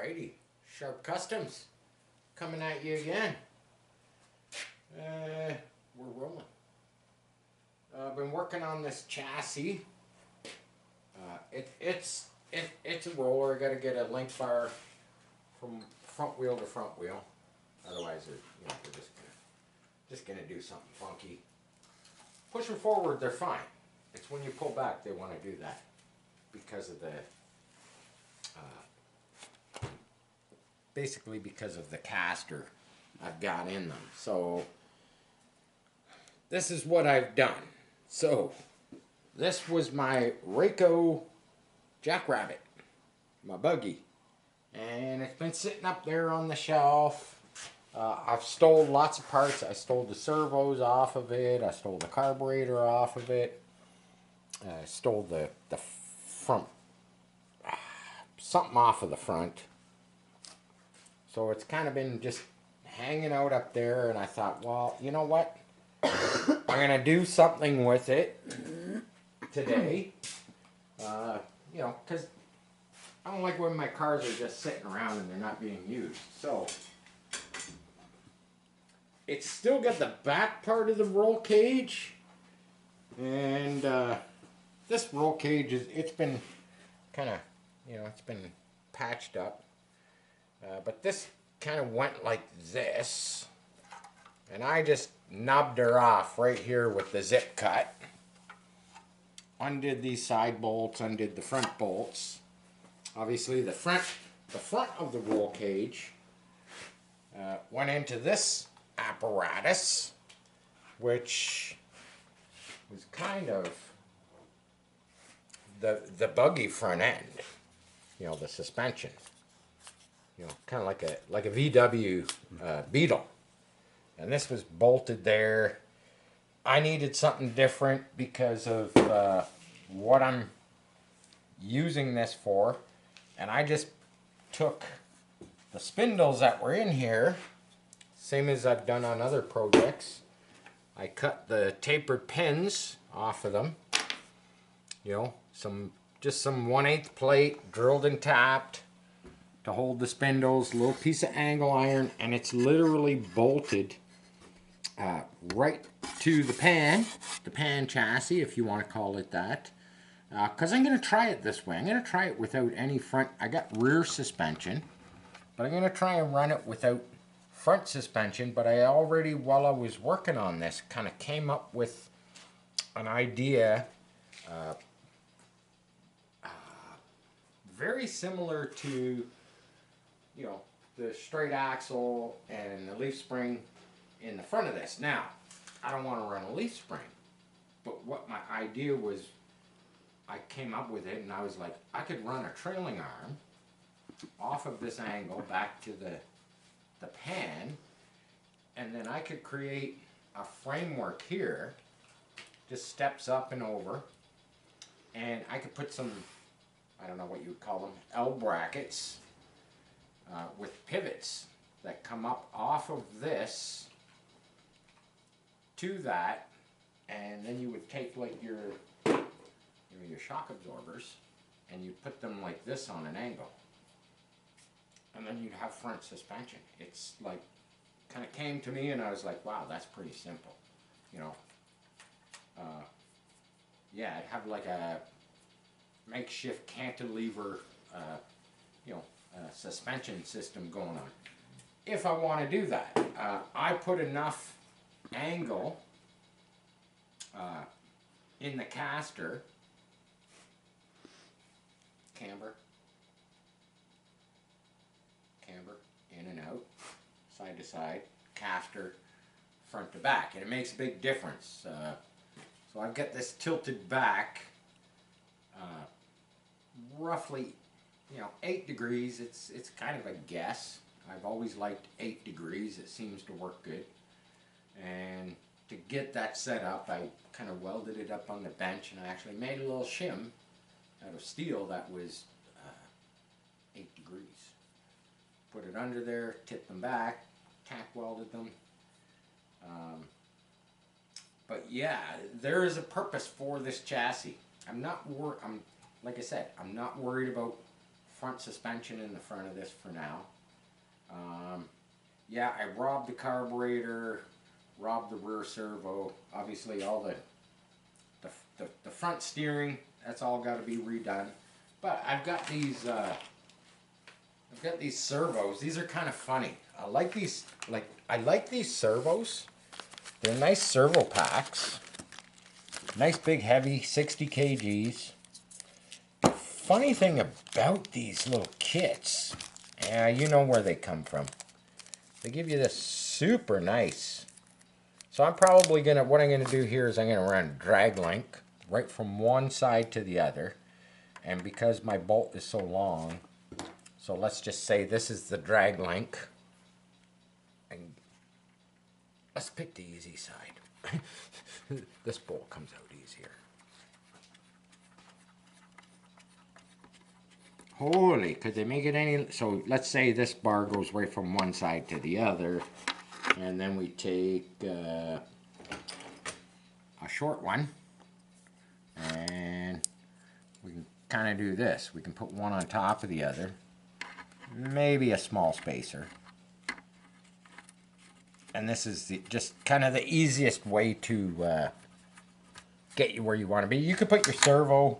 Alrighty, Sharp Customs coming at you again. We're rolling. I've been working on this chassis. It's a roller. I got to get a link bar from front wheel to front wheel. Otherwise, they're just gonna do something funky. Pushing forward, they're fine. It's when you pull back they want to do that because of the basically because of the caster I've got in them. So this is what I've done. So this was my Raco Jackrabbit, my buggy, and it's been sitting up there on the shelf. I've stole lots of parts. I stole the servos off of it. I stole the carburetor off of it. I stole the front, something off of the front. So it's kind of been just hanging out up there, and I thought, well, you know what? I'm going to do something with it today. You know, because I don't like when my cars are just sitting around and they're not being used. So it's still got the back part of the roll cage, and this roll cage it's been kind of, you know, it's been patched up, but this kind of went like this, and I just knobbed her off right here with the zip cut. Undid these side bolts, undid the front bolts. Obviously the front of the roll cage went into this apparatus, which was kind of the buggy front end, you know, the suspension, you know, kind of like a VW Beetle, and this was bolted there. I needed something different because of what I'm using this for, and I just took the spindles that were in here, same as I've done on other projects. I cut the tapered pins off of them, you know, just some 1/8 plate drilled and tapped to hold the spindles, a little piece of angle iron, and it's literally bolted right to the pan chassis, if you want to call it that, because I'm going to try it this way. I'm going to try it without any front. I got rear suspension, but I'm going to try and run it without front suspension. But I already, while I was working on this, kind of came up with an idea very similar to, you know, the straight axle and the leaf spring in the front of this. Now, I don't want to run a leaf spring, but what my idea was, I came up with it and I was like, I could run a trailing arm off of this angle back to the pan, and then I could create a framework here, just steps up and over, and I could put some, I don't know what you would call them, L brackets with pivots that come up off of this to that, and then you would take like your shock absorbers and you put them like this on an angle, and then you'd have front suspension. It's like, kind of came to me and I was like, wow, that's pretty simple, you know. Yeah, I'd have like a makeshift cantilever you know, suspension system going on if I want to do that. I put enough angle in the caster, camber, in and out, side to side, caster, front to back, and it makes a big difference. So I've got this tilted back roughly, you know, 8 degrees. It's kind of a guess. I've always liked 8 degrees. It seems to work good. And to get that set up, I kind of welded it up on the bench, and I actually made a little shim out of steel that was 8 degrees. Put it under there, tipped them back, tack welded them. But yeah, there is a purpose for this chassis. Like I said, I'm not worried about front suspension in the front of this for now. Yeah, I robbed the carburetor, robbed the rear servo. Obviously, all the front steering, that's all got to be redone. But I've got these servos. These are kind of funny. I like these servos. They're nice servo packs. Nice big heavy 60 kgs. The funny thing about these little kits, yeah, you know where they come from. They give you this super nice. So I'm probably gonna, what I'm gonna do here is I'm gonna run drag link right from one side to the other. And because my bolt is so long, so let's just say this is the drag link. And let's pick the easy side. This bolt comes out easier. Holy, could they make it any... So let's say this bar goes right from one side to the other. And then we take a short one. And we can kind of do this. We can put one on top of the other. Maybe a small spacer. And this is just kind of the easiest way to get you where you want to be. You could put your servo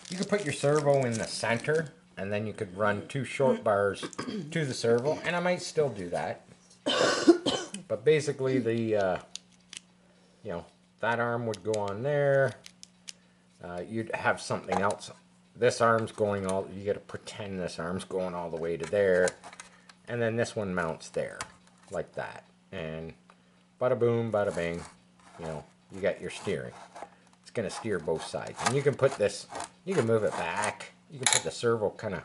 in the center, and then you could run 2 short bars to the servo, and I might still do that. But basically, the that arm would go on there. You'd have something else. This arm's going all. You got to pretend this arm's going all the way to there, and then this one mounts there, like that. And bada boom, bada bing, you got your steering. It's going to steer both sides. And you can put this, you can move it back. You can put the servo kind of,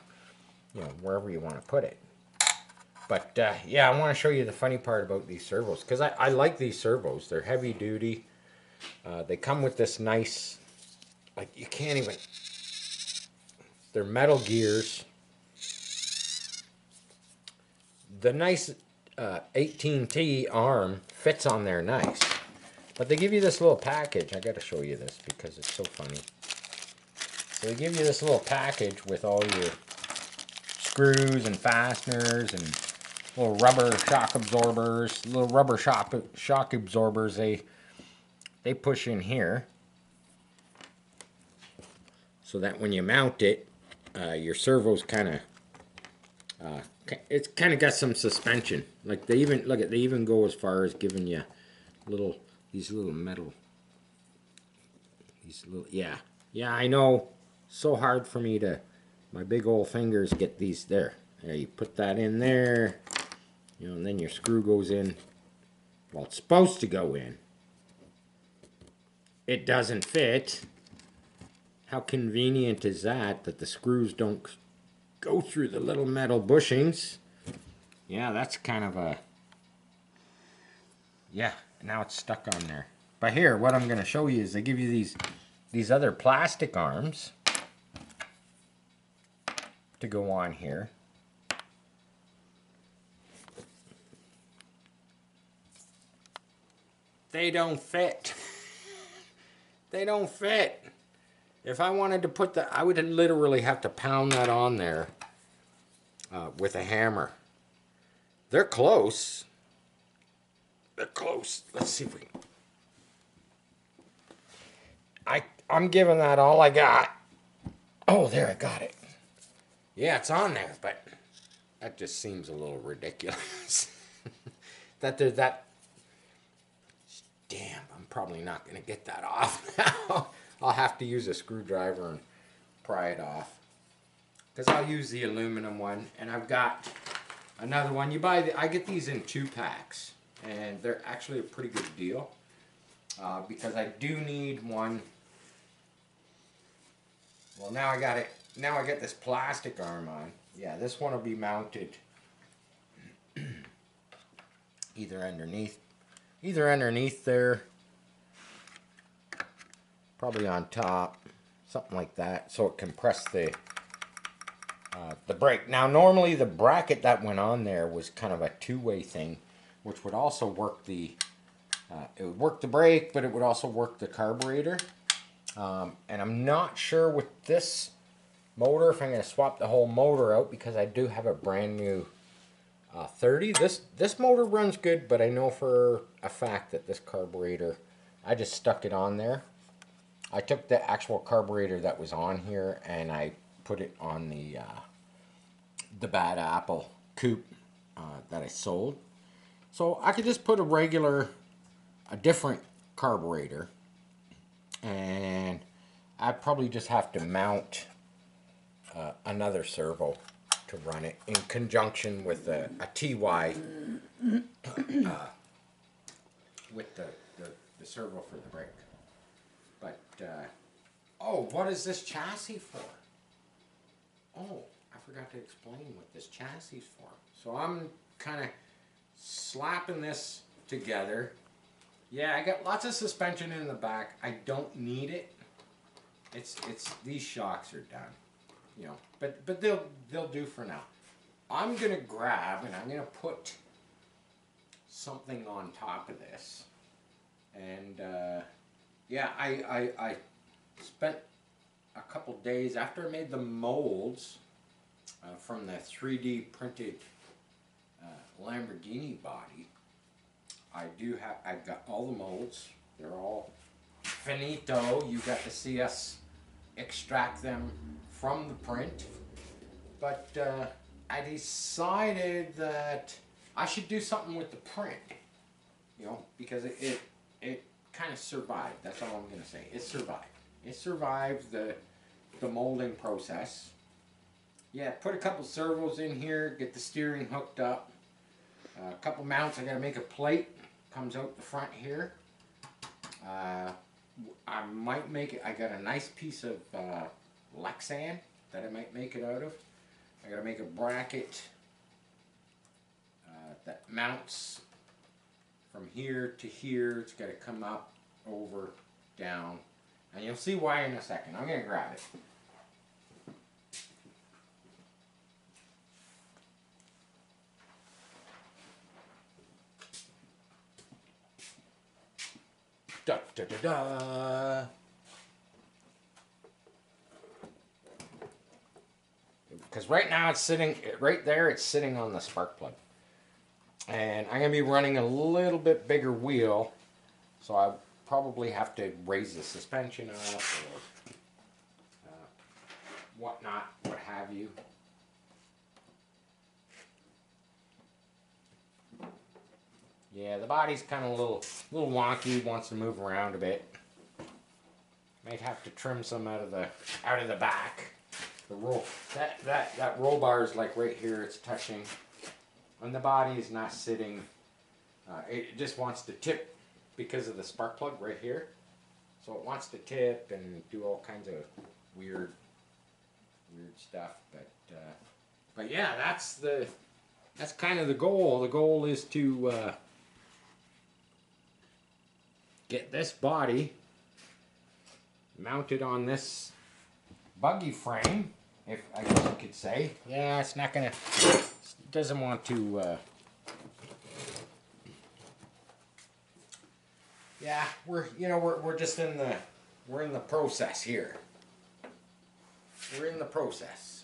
wherever you want to put it. But, yeah, I want to show you the funny part about these servos. Because I like these servos. They're heavy duty. They come with this nice, like, you can't even, they're metal gears. The nice 18T arm fits on there nice. But they give you this little package. I got to show you this because it's so funny. So they give you this little package with all your screws and fasteners and little rubber shock absorbers. Little rubber shock absorbers they push in here. So that when you mount it, your servo's kind of it's kind of got some suspension. Like they even go as far as giving you these little metal. Yeah, I know. So hard for me to, my big old fingers get these there. There, you put that in there, and then your screw goes in. Well, it's supposed to go in. It doesn't fit. How convenient is that the screws don't go through the little metal bushings? Yeah, that's kind of a... Yeah, now it's stuck on there. But here, what I'm going to show you is they give you these other plastic arms to go on here. They don't fit. They don't fit. If I wanted to put I would literally have to pound that on there with a hammer. They're close. They're close. Let's see if we can. I'm giving that all I got. Oh, there, I got it. Yeah, it's on there, but that just seems a little ridiculous. That there's that. Damn, I'm probably not going to get that off now. I'll have to use a screwdriver and pry it off. Because I'll use the aluminum one, and I've got another one. I get these in 2 packs, and they're actually a pretty good deal. Because I do need one. Well, now I got it. Now I got this plastic arm on. Yeah, this one will be mounted either underneath there, probably on top, something like that, so it can press the brake. Now, normally the bracket that went on there was kind of a 2-way thing, which would also work it would work the brake, but it would also work the carburetor. And I'm not sure with this motor, if I'm going to swap the whole motor out, because I do have a brand new 30. This motor runs good, but I know for a fact that this carburetor, I just stuck it on there. I took the actual carburetor that was on here and I put it on the Bad Apple coupe that I sold. So I could just put a different carburetor, and I probably just have to mount another servo to run it in conjunction with a TY with the servo for the brake. But, oh, what is this chassis for? Oh, I forgot to explain what this chassis is for. So I'm kind of slapping this together. Yeah, I got lots of suspension in the back. I don't need it. It's these shocks are done, you know. But they'll do for now. I'm gonna grab and I'm gonna put something on top of this. And yeah, I spent a couple days after I made the molds from the 3D printed Lamborghini body. I've got all the molds. They're all finito. You got to see us extract them from the print. But I decided that I should do something with the print, you know, because it kind of survived. That's all I'm going to say. It survived. It survived the molding process. Yeah, put a couple servos in here, get the steering hooked up. A couple mounts. I got to make a plate. Comes out the front here. I might make it. I got a nice piece of Lexan that I might make it out of. I got to make a bracket that mounts from here to here. It's got to come up, over, down, and you'll see why in a second. I'm going to grab it. Da, da, da, da. Because right now it's sitting, right there it's sitting on the spark plug. And I'm going to be running a little bit bigger wheel, so I probably have to raise the suspension up or whatnot, what have you. Yeah, the body's kind of a little wonky, wants to move around a bit. Might have to trim some out of the back. The roll that roll bar is like right here. It's touching, and the body is not sitting. It just wants to tip because of the spark plug right here. So it wants to tip and do all kinds of weird stuff. But yeah, that's kind of the goal. The goal is to get this body mounted on this buggy frame, if I guess you could say. Yeah, it's not gonna, doesn't want to, yeah, we're just in the process here. We're in the process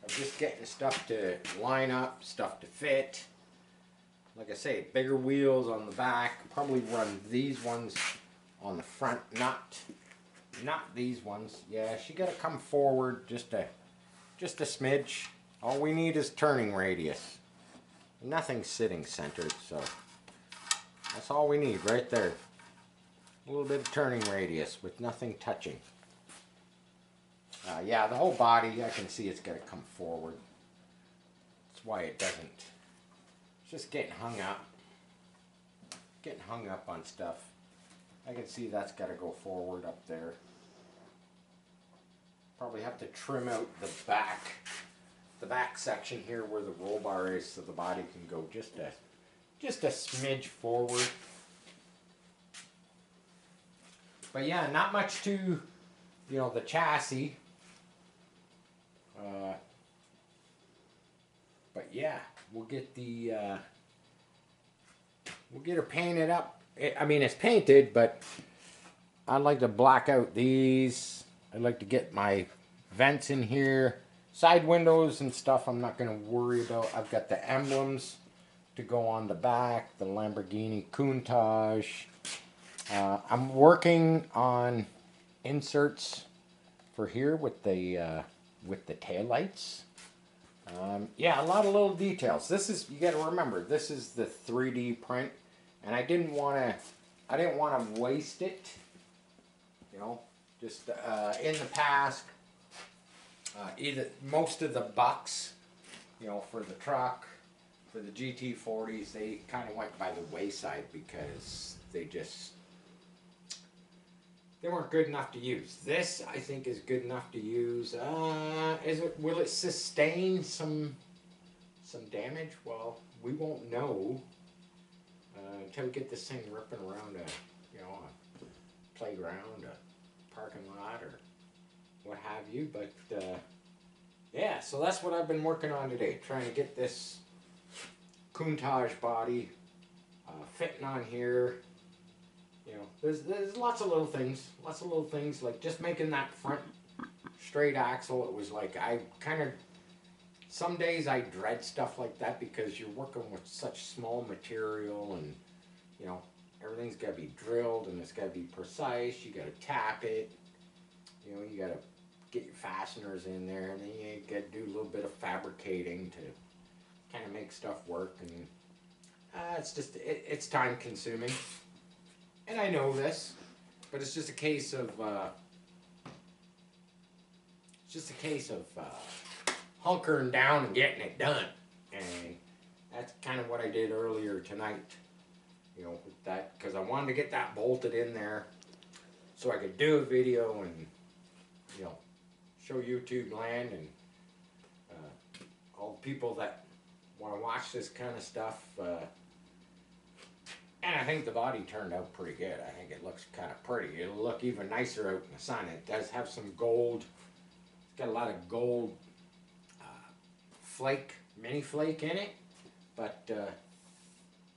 of just getting stuff to line up, stuff to fit. Like I say, bigger wheels on the back. Probably run these ones on the front, not these ones. Yeah, she got to come forward just a smidge. All we need is turning radius. Nothing's sitting centered, so that's all we need right there. A little bit of turning radius with nothing touching. Yeah, the whole body, I can see it's got to come forward. That's why it doesn't. It's just getting hung up. Getting hung up on stuff. I can see that's got to go forward up there. Probably have to trim out the back section here where the roll bar is, so the body can go just a smidge forward. But yeah, not much to, the chassis. But yeah, we'll get her painted up. I mean, it's painted, but I'd like to black out these. I'd like to get my vents in here. Side windows and stuff I'm not going to worry about. I've got the emblems to go on the back, the Lamborghini Countach. I'm working on inserts for here with the taillights. Yeah, a lot of little details. This is, you got to remember, this is the 3D print, and I didn't want to waste it. You know, just in the past, either most of the bucks, you know, for the truck, for the GT40s, they kind of went by the wayside because they weren't good enough to use. This, I think, is good enough to use. Will it sustain some damage? Well, we won't know until we get this thing ripping around a playground, a parking lot, or what have you. But yeah, so that's what I've been working on today, trying to get this Countach body fitting on here. You know, there's lots of little things, like just making that front straight axle. It was like, some days I dread stuff like that because you're working with such small material, and you know, everything's got to be drilled and it's got to be precise. You got to tap it, you know, you got to get your fasteners in there, and then you got to do a little bit of fabricating to kind of make stuff work, and it's time consuming. And I know this, but it's just a case of hunkering down and getting it done. And that's kind of what I did earlier tonight, you know, with that, because I wanted to get that bolted in there so I could do a video and, you know, show YouTube land and all the people that want to watch this kind of stuff. And I think the body turned out pretty good. I think it looks kind of pretty. It'll look even nicer out in the sun. It does have some gold. It's got a lot of gold mini flake in it. But,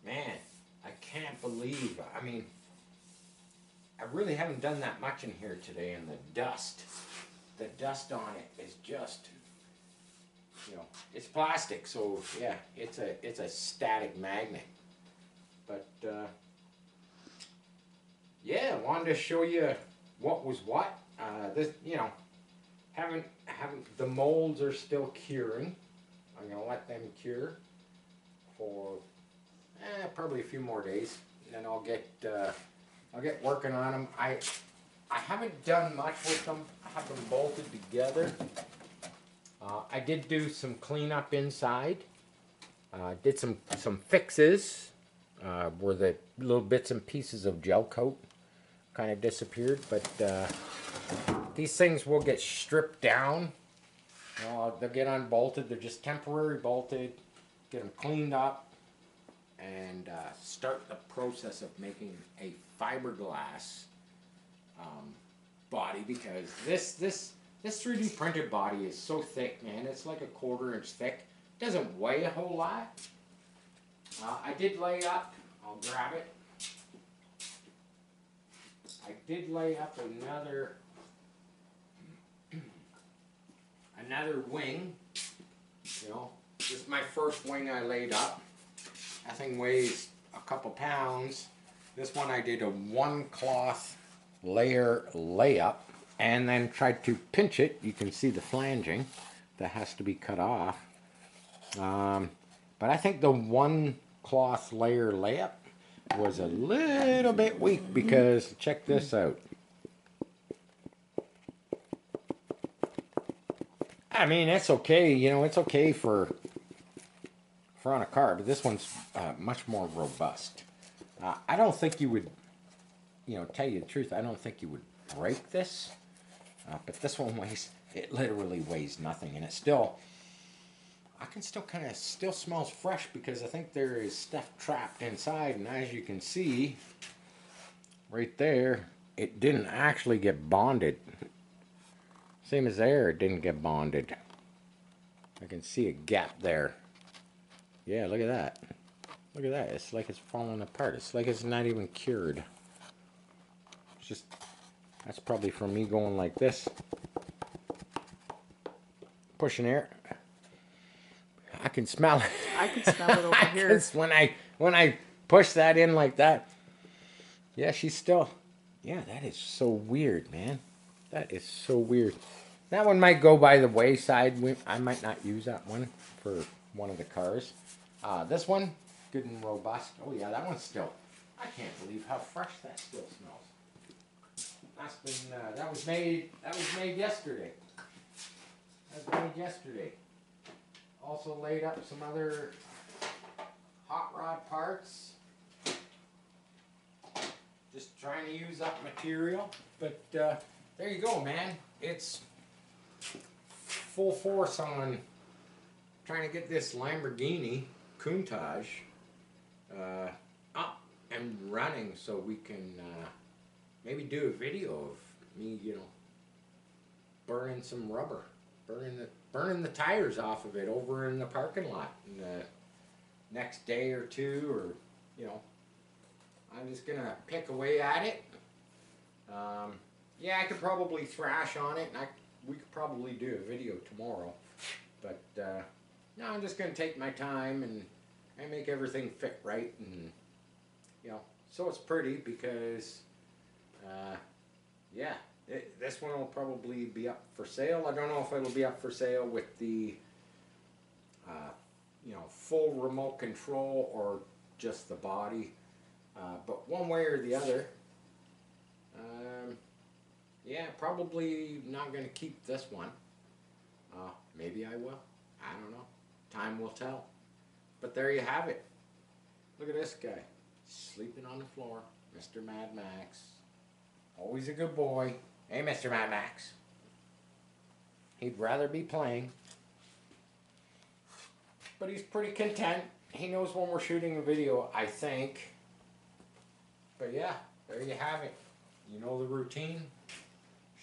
man, I can't believe, I mean, I really haven't done that much in here today, and the dust on it is just, you know, it's plastic, so yeah, it's a static magnet. But yeah, I wanted to show you what was what. This, you know, haven't the molds are still curing. I'm gonna let them cure for probably a few more days, and then I'll get working on them. I haven't done much with them. I have them bolted together. I did do some cleanup inside. Did some fixes where the little bits and pieces of gel coat kind of disappeared. But these things will get stripped down. You know, they'll get unbolted. They're just temporary bolted. Get them cleaned up and start the process of making a fiberglass body, because this 3D printed body is so thick, man. It's like a 1/4 inch thick. It doesn't weigh a whole lot. I did lay up, I'll grab it. I did lay up another wing. You know, this is my first wing I laid up. That thing weighs a couple pounds. This one I did a 1-cloth layer layup and then tried to pinch it. You can see the flanging that has to be cut off. But I think the 1-cloth layer layup was a little bit weak, because check this out. I mean, it's okay, you know, it's okay for on a car, but this one's much more robust. I don't think you would, you know, tell you the truth, I don't think you would break this, but this one weighs, it literally weighs nothing, and it's still, I can still kind of, still smells fresh, because I think there is stuff trapped inside, and as you can see, right there, it didn't actually get bonded. Same as there, it didn't get bonded. I can see a gap there. Yeah, look at that. Look at that. It's like it's falling apart. It's like it's not even cured. It's just, that's probably from me going like this. pushing air. I can smell it. I can smell it over here. When I push that in like that. Yeah, she's still. Yeah, that is so weird, man. That is so weird. That one might go by the wayside. I might not use that one for one of the cars. This one, good and robust. Oh yeah, that one's still. I can't believe how fresh that still smells. That's been. That was made. That was made yesterday. That was made yesterday. Also laid up some other hot rod parts. Just trying to use up material. But there you go, man. It's full force on trying to get this Lamborghini Countach up and running so we can maybe do a video of me, you know, burning some rubber, burning the tires off of it over in the parking lot in the next day or two, or you know, I'm just gonna pick away at it. Yeah, I could probably thrash on it, and we could probably do a video tomorrow. But no, I'm just gonna take my time and make everything fit right, and you know, so it's pretty because yeah, this one will probably be up for sale. I don't know if it'll be up for sale with the you know, full remote control or just the body. But one way or the other, yeah, probably not going to keep this one. Maybe I will. I don't know. Time will tell. But there you have it. Look at this guy. Sleeping on the floor. Mr. Mad Max. Always a good boy. Hey, Mr. Mad Max. He'd rather be playing. But he's pretty content. He knows when we're shooting a video, I think. But yeah, there you have it. You know the routine.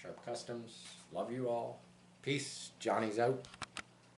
Sharp Customs. Love you all. Peace. Johnny's out.